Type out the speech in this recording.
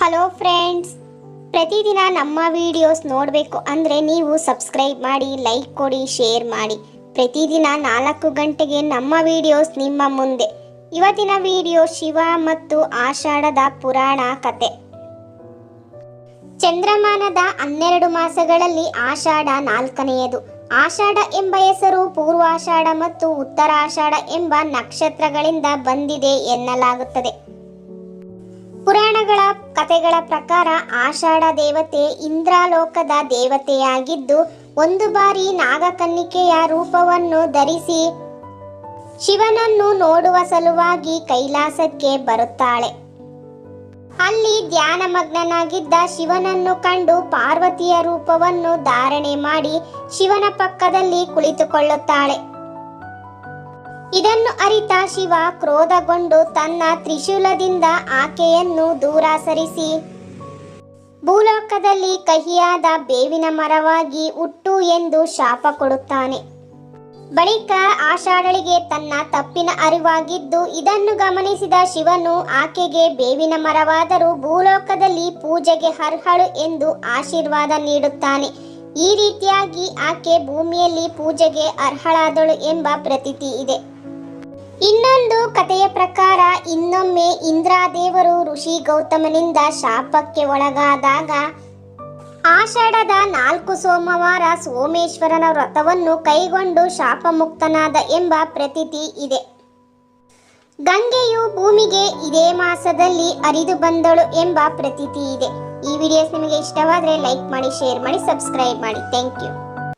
Hello friends, ಪ್ರತಿದಿನ ನಮ್ಮ videos ನೋಡಬೇಕು ಅಂದರೆ ನೀವು ಸಬ್ಸ್ಕ್ರೈಬ್ ಮಾಡಿ, ಲೈಕ್ ಕೊಡಿ, ಶೇರ್ ಮಾಡಿ. ಪ್ರತಿದಿನ 4 ಗಂಟೆಗೆ ನಮ್ಮ ವಿಡಿಯೋಸ್ ನಿಮ್ಮ ಮುಂದೆ. ಇವತ್ತಿನ ವಿಡಿಯೋ ಶಿವ ಮತ್ತು ಆಷಾಢದ ಪುರಾಣ ಕತೆ. ಚಂದ್ರಮಾನದ 12 ಮಾಸಗಳಲ್ಲಿ ಆಷಾಢ 4ನೆಯದು. ಆಷಾಢ ಎಂಬ ಹೆಸರು ಪೂರ್ವಾಷಾಢ ಮತ್ತು ಉತ್ತರಾಷಾಢ ಎಂಬ ನಕ್ಷತ್ರಗಳಿಂದ ಬಂದಿದೆ ಎನ್ನಲಾಗುತ್ತದೆ. ಪುರಾಣಗಳ ಕಥೆಗಳ ಪ್ರಕಾರ ಆಷಾಢ ದೇವತೆ ಇಂದ್ರಲೋಕದ ದೇವತೆಯಾಗಿದ್ದು, ಒಂದು ಬಾರಿ ನಾಗಕನ್ನಿಕೆಯ ರೂಪವನ್ನು ಧರಿಸಿ ಶಿವನನ್ನು ನೋಡುವ ಸಲುವಾಗಿ ಕೈಲಾಸಕ್ಕೆ ಬರುತ್ತಾಳೆ. ಅಲ್ಲಿ ಧ್ಯಾನಮಗ್ನನಾಗಿದ್ದ ಶಿವನನ್ನು ಕಂಡು ಪಾರ್ವತಿಯ ರೂಪವನ್ನು ಧಾರಣೆ ಮಾಡಿ ಶಿವನ ಪಕ್ಕದಲ್ಲಿ ಕುಳಿತುಕೊಳ್ಳುತ್ತಾಳೆ. ಇದನ್ನು ಅರಿತ ಶಿವ ಕ್ರೋಧಗೊಂಡು ತನ್ನ ತ್ರಿಶೂಲದಿಂದ ಆಕೆಯನ್ನು ದೂರ ಸರಿಸಿ ಭೂಲೋಕದಲ್ಲಿ ಕಹಿಯಾದ ಬೇವಿನ ಮರವಾಗಿ ಹುಟ್ಟು ಎಂದು ಶಾಪ ಕೊಡುತ್ತಾನೆ. ಬಳಿಕ ಆಷಾಢಳಿಗೆ ತನ್ನ ತಪ್ಪಿನ ಅರಿವಾಗಿದ್ದು, ಇದನ್ನು ಗಮನಿಸಿದ ಶಿವನು ಆಕೆಗೆ ಬೇವಿನ ಮರವಾದರೂ ಭೂಲೋಕದಲ್ಲಿ ಪೂಜೆಗೆ ಅರ್ಹಳು ಎಂದು ಆಶೀರ್ವಾದ ನೀಡುತ್ತಾನೆ. ಈ ರೀತಿಯಾಗಿ ಆಕೆ ಭೂಮಿಯಲ್ಲಿ ಪೂಜೆಗೆ ಅರ್ಹಳಾದಳು ಎಂಬ ಪ್ರತೀತಿ ಇದೆ. ಇನ್ನೊಂದು ಕಥೆಯ ಪ್ರಕಾರ ಇನ್ನೊಮ್ಮೆ ಇಂದ್ರದೇವರು ಋಷಿ ಗೌತಮನಿಂದ ಶಾಪಕ್ಕೆ ಒಳಗಾದಾಗ ಆಷಾಢದ 4 ಸೋಮವಾರ ಸೋಮೇಶ್ವರನ ವ್ರತವನ್ನು ಕೈಗೊಂಡು ಶಾಪಮುಕ್ತನಾದ ಎಂಬ ಪ್ರತೀತಿ ಇದೆ. ಗಂಗೆಯು ಭೂಮಿಗೆ ಇದೇ ಮಾಸದಲ್ಲಿ ಹರಿದು ಬಂದಳು ಎಂಬ ಪ್ರತೀತಿ ಇದೆ. ಈ ವಿಡಿಯೋಸ್ ನಿಮಗೆ ಇಷ್ಟವಾದರೆ ಲೈಕ್ ಮಾಡಿ, ಶೇರ್ ಮಾಡಿ, ಸಬ್ಸ್ಕ್ರೈಬ್ ಮಾಡಿ. Thank you.